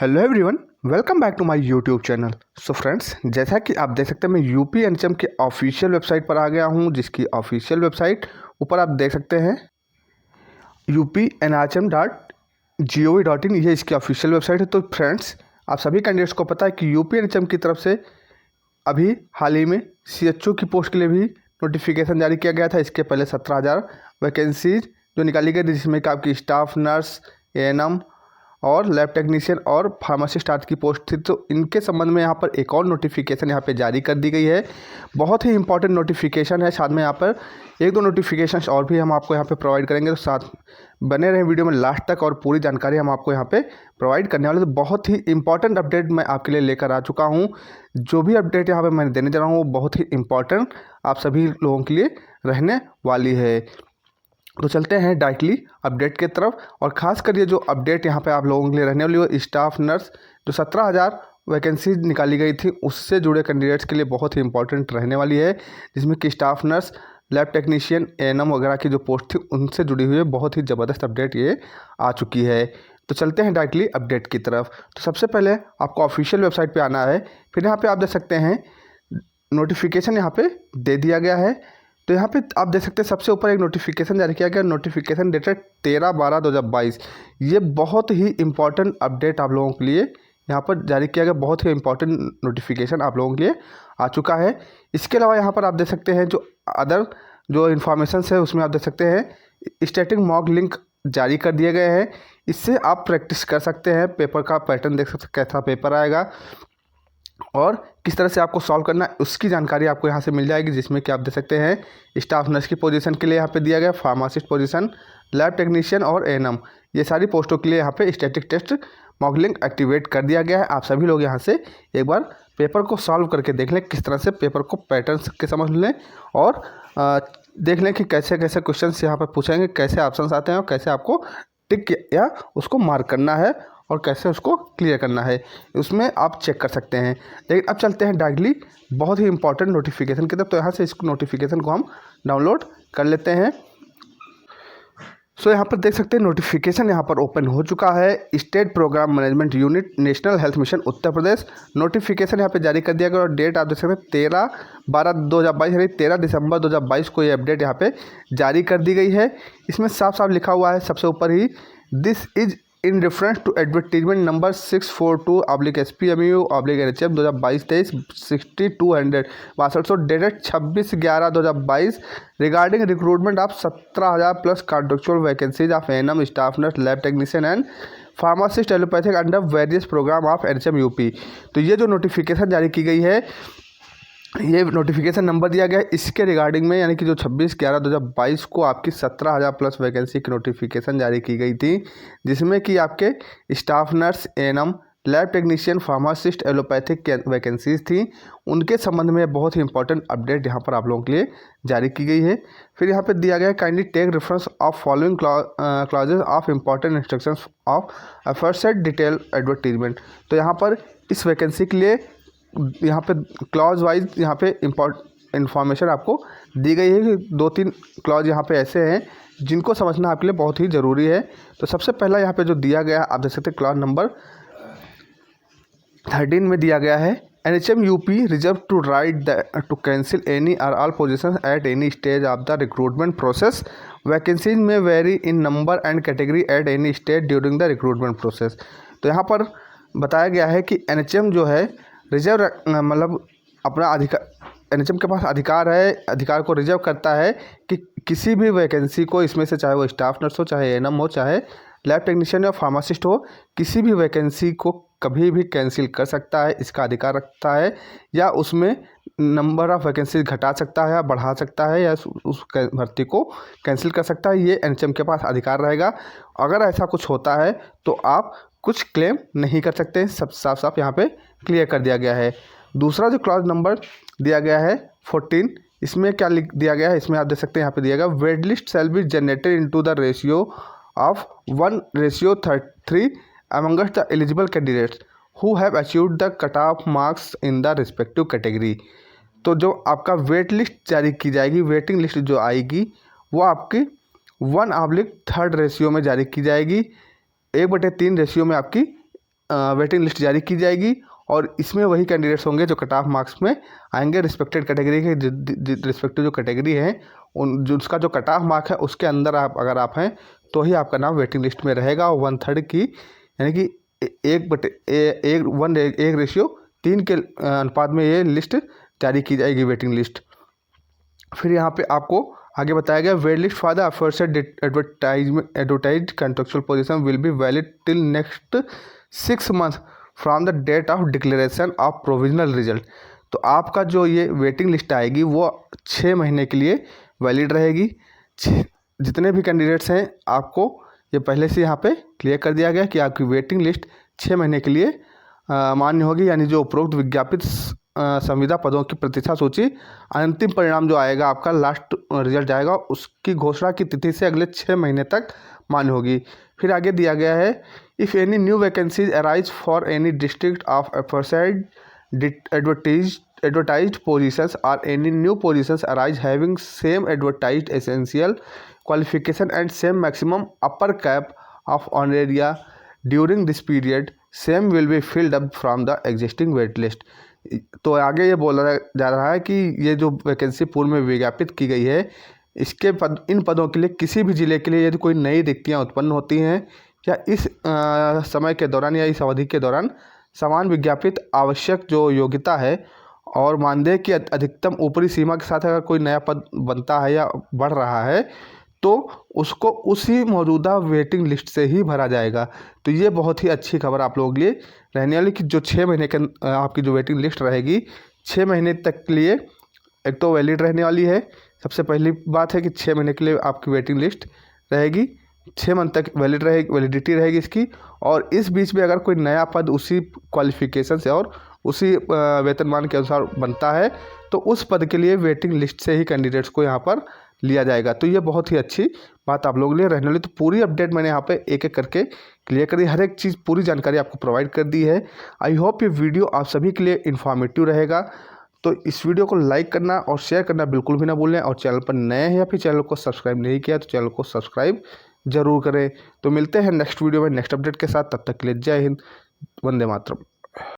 Hello everyone, welcome back to my YouTube channel. So friends, जैसा कि आप देख सकते हैं मैं यूपी एनएचएम के ऑफिशियल वेबसाइट पर आ गया हूं, जिसकी ऑफिशियल वेबसाइट ऊपर आप देख सकते हैं upnhm.gov.in। ये इसकी ऑफिशियल वेबसाइट है। तो फ्रेंड्स, आप सभी कैंडिडेट्स को पता है कि यूपी एनएचएम की तरफ से अभी हाल ही में सीएचओ की पोस्ट के लिए भी नोटिफिकेशन जारी किया गया था। इसके पहले 17,000 वैकेंसीज जो निकाली गई थी, जिसमें कि आपकी स्टाफ नर्स, एएनएम और लैब टेक्नीशियन और फार्मासिस्ट आदि की पोस्ट थी। तो इनके संबंध में यहाँ पर एक और नोटिफिकेशन यहाँ पे जारी कर दी गई है। बहुत ही इंपॉर्टेंट नोटिफिकेशन है। साथ में यहाँ पर एक दो नोटिफिकेशंस और भी हम आपको यहाँ पे प्रोवाइड करेंगे। तो साथ बने रहे वीडियो में लास्ट तक और पूरी जानकारी हम आपको यहाँ पे प्रोवाइड करने वाले। तो बहुत ही इंपॉर्टेंट अपडेट मैं आपके लिए लेकर आ चुका हूँ। जो भी अपडेट यहाँ पर मैं देने जा रहा हूँ वो बहुत ही इंपॉर्टेंट आप सभी लोगों के लिए रहने वाली है। तो चलते हैं डायरेक्टली अपडेट की तरफ। और ख़ास कर ये जो अपडेट यहाँ पे आप लोगों के लिए रहने वाली है, स्टाफ नर्स जो 17,000 वैकेंसी निकाली गई थी उससे जुड़े कैंडिडेट्स के लिए बहुत ही इंपॉर्टेंट रहने वाली है। जिसमें कि staff nurse, lab technician, ANM वगैरह की जो पोस्ट थी उनसे जुड़ी हुई है। बहुत ही ज़बरदस्त अपडेट ये आ चुकी है। तो चलते हैं डायरेक्टली अपडेट की तरफ। तो सबसे पहले आपको ऑफिशियल वेबसाइट पर आना है। फिर यहाँ पर आप देख सकते हैं नोटिफिकेशन यहाँ पे दे दिया गया है। तो यहाँ पे आप देख सकते हैं सबसे ऊपर एक नोटिफिकेशन जारी किया गया, नोटिफिकेशन डेटेड 13/12/2022। ये बहुत ही इंपॉर्टेंट अपडेट आप लोगों के लिए यहाँ पर जारी किया गया। बहुत ही इंपॉर्टेंट नोटिफिकेशन आप लोगों के लिए आ चुका है। इसके अलावा यहाँ पर आप देख सकते हैं जो अदर जो इन्फॉर्मेशन है उसमें आप देख सकते हैं स्टैटिक मॉक लिंक जारी कर दिए गए हैं। इससे आप प्रैक्टिस कर सकते हैं। पेपर का पैटर्न देख सकते हैं, कैसा पेपर आएगा और किस तरह से आपको सॉल्व करना है उसकी जानकारी आपको यहाँ से मिल जाएगी। जिसमें कि आप देख सकते हैं स्टाफ नर्स की पोजीशन के लिए यहाँ पे दिया गया, फार्मासिस्ट पोजीशन, लैब टेक्नीशियन और एएनएम, ये सारी पोस्टों के लिए यहाँ पे static test mock link activate कर दिया गया है। आप सभी लोग यहाँ से एक बार पेपर को सॉल्व करके देख लें, किस तरह से पेपर को पैटर्न के समझ लें और देख लें कि कैसे कैसे क्वेश्चन यहाँ पर पूछेंगे, कैसे ऑप्शन आते हैं और कैसे आपको टिक या उसको मार्क करना है और कैसे उसको क्लियर करना है, उसमें आप चेक कर सकते हैं। लेकिन अब चलते हैं डायरेक्टली बहुत ही इंपॉर्टेंट नोटिफिकेशन की तरफ। तो यहाँ से इस नोटिफिकेशन को हम डाउनलोड कर लेते हैं। सो यहाँ पर देख सकते हैं नोटिफिकेशन यहाँ पर ओपन हो चुका है। State programme management unit, national health mission Uttar Pradesh. Notification यहाँ पे जारी कर दिया गया और डेट आप देख सकते हैं 13/12/2022 यानी 13 दिसंबर 2022 को ये अपडेट यहाँ पे जारी कर दी गई है। इसमें साफ साफ लिखा हुआ है सबसे ऊपर ही, this is in reference to advertisement number 642/SPMU/NHM 2022-23 6200 dated 26/11/2022 regarding recruitment of 17,000 plus contractual vacancies of ANM, staff nurse, lab technician and pharmacist allopathic under various programme of NHM UP. तो ये जो नोटिफिकेशन जारी की गई है, ये notification number दिया गया है इसके रिगार्डिंग में, यानी कि जो 26/11/2022 को आपकी 17,000 प्लस वैकेंसी की नोटिफिकेशन जारी की गई थी। जिसमें कि आपके staff nurse, ANM, lab technician, pharmacist, allopathic vacancies थी। उनके संबंध में बहुत ही इंपॉर्टेंट अपडेट यहाँ पर आप लोगों के लिए जारी की गई है। फिर यहाँ पर दिया गया है, kindly take reference of following clauses of important instructions of aforesaid detail advertisement. तो यहाँ पर इस वैकेंसी के लिए यहाँ पे क्लॉज वाइज यहाँ पे इंफॉर्मेशन आपको दी गई है कि 2-3 क्लॉज यहाँ पे ऐसे हैं जिनको समझना आपके लिए बहुत ही ज़रूरी है। तो सबसे पहला यहाँ पे जो दिया गया आप देख सकते हैं क्लॉज नंबर 13 में दिया गया है, NHM UP reserve to right to cancel any or all position at any stage of the recruitment process. Vacancies में vary in number and category at any stage during the recruitment process. तो यहाँ पर बताया गया है कि NHM जो है रिजर्व मतलब अपना अधिकार, एनएचएम के पास अधिकार है, अधिकार को रिजर्व करता है कि किसी भी वैकेंसी को, इसमें से चाहे वो स्टाफ नर्स हो, चाहे एएनएम हो, चाहे लैब टेक्नीशियन या फार्मासिस्ट हो, किसी भी वैकेंसी को कभी भी कैंसिल कर सकता है, इसका अधिकार रखता है। या उसमें नंबर ऑफ़ वैकेंसी घटा सकता है या बढ़ा सकता है या उस भर्ती को कैंसिल कर सकता है। ये एनएचएम के पास अधिकार रहेगा। अगर ऐसा कुछ होता है तो आप कुछ क्लेम नहीं कर सकते हैं। सब साफ साफ यहाँ पे क्लियर कर दिया गया है। दूसरा जो क्लॉज नंबर दिया गया है 14, इसमें क्या लिख दिया गया है, इसमें आप देख सकते हैं यहाँ पे दिया गया, wait list shall be generated into the ratio of 1:3 amongst the eligible candidates who have achieved the cutoff marks in the respective category। तो जो आपका वेट लिस्ट जारी की जाएगी, वेटिंग लिस्ट जो आएगी वो आपकी 1/3 रेशियो में जारी की जाएगी। 1/3 रेशियो में आपकी वेटिंग लिस्ट जारी की जाएगी और इसमें वही कैंडिडेट्स होंगे जो कट ऑफ मार्क्स में आएंगे रिस्पेक्टेड कैटेगरी के। रिस्पेक्टिव जो कैटेगरी है उन जो उसका जो कट ऑफ मार्क है उसके अंदर अगर आप हैं तो ही आपका नाम वेटिंग लिस्ट में रहेगा। और 1/3 की यानी कि 1:3 के अनुपात में ये लिस्ट जारी की जाएगी वेटिंग लिस्ट। फिर यहाँ पे आपको आगे बताया गया wait list for the aforesaid advertise contractual position will be valid till next 6 months from the date of declaration of provisional result. तो आपका जो ये वेटिंग लिस्ट आएगी वो 6 महीने के लिए वैलिड रहेगी। जितने भी कैंडिडेट्स हैं आपको ये पहले से यहाँ पे क्लियर कर दिया गया कि आपकी वेटिंग लिस्ट 6 महीने के लिए मान्य होगी। यानी जो उपरोक्त विज्ञापित संविदा पदों की प्रतिशत सूची अंतिम परिणाम जो आएगा आपका लास्ट रिजल्ट आएगा उसकी घोषणा की तिथि से अगले 6 महीने तक मान्य होगी। फिर आगे दिया गया है if any new vacancies arise for any district of aforesaid advertised positions or any new positions arise having same advertised essential qualification and same maximum upper cap of honoraria during this period same will be filled up from the existing wait list। तो आगे ये बोला जा रहा है कि ये जो वैकेंसी पूर्व में विज्ञापित की गई है इन पदों के लिए किसी भी ज़िले के लिए यदि कोई नई रिक्तियाँ उत्पन्न होती हैं या इस समय के दौरान या इस अवधि के दौरान समान विज्ञापित आवश्यक जो योग्यता है और मानदेय की अधिकतम ऊपरी सीमा के साथ अगर कोई नया पद बनता है या बढ़ रहा है तो उसको उसी मौजूदा वेटिंग लिस्ट से ही भरा जाएगा। तो ये बहुत ही अच्छी खबर आप लोगों के लिए रहने वाली कि जो 6 महीने के आपकी जो वेटिंग लिस्ट रहेगी 6 महीने तक के लिए एक तो वैलिड रहने वाली है। सबसे पहली बात है कि 6 महीने के लिए आपकी वेटिंग लिस्ट रहेगी, 6 मंथ तक वैलिडिटी रहेगी इसकी। और इस बीच में अगर कोई नया पद उसी क्वालिफिकेशन से और उसी वेतनमान के अनुसार बनता है तो उस पद के लिए वेटिंग लिस्ट से ही कैंडिडेट्स को यहाँ पर लिया जाएगा। तो ये बहुत ही अच्छी बात आप लोगों के लिए रहने वाली। तो पूरी अपडेट मैंने यहाँ पे एक एक करके क्लियर कर दी, हर एक चीज़ पूरी जानकारी आपको प्रोवाइड कर दी है। आई होप ये वीडियो आप सभी के लिए इन्फॉर्मेटिव रहेगा। तो इस वीडियो को लाइक करना और शेयर करना बिल्कुल भी ना भूलें। और चैनल पर नए हैं या फिर चैनल को सब्सक्राइब नहीं किया तो चैनल को सब्सक्राइब जरूर करें। तो मिलते हैं नेक्स्ट वीडियो में नेक्स्ट अपडेट के साथ, तब तक के लिए जय हिंद, वंदे मातरम।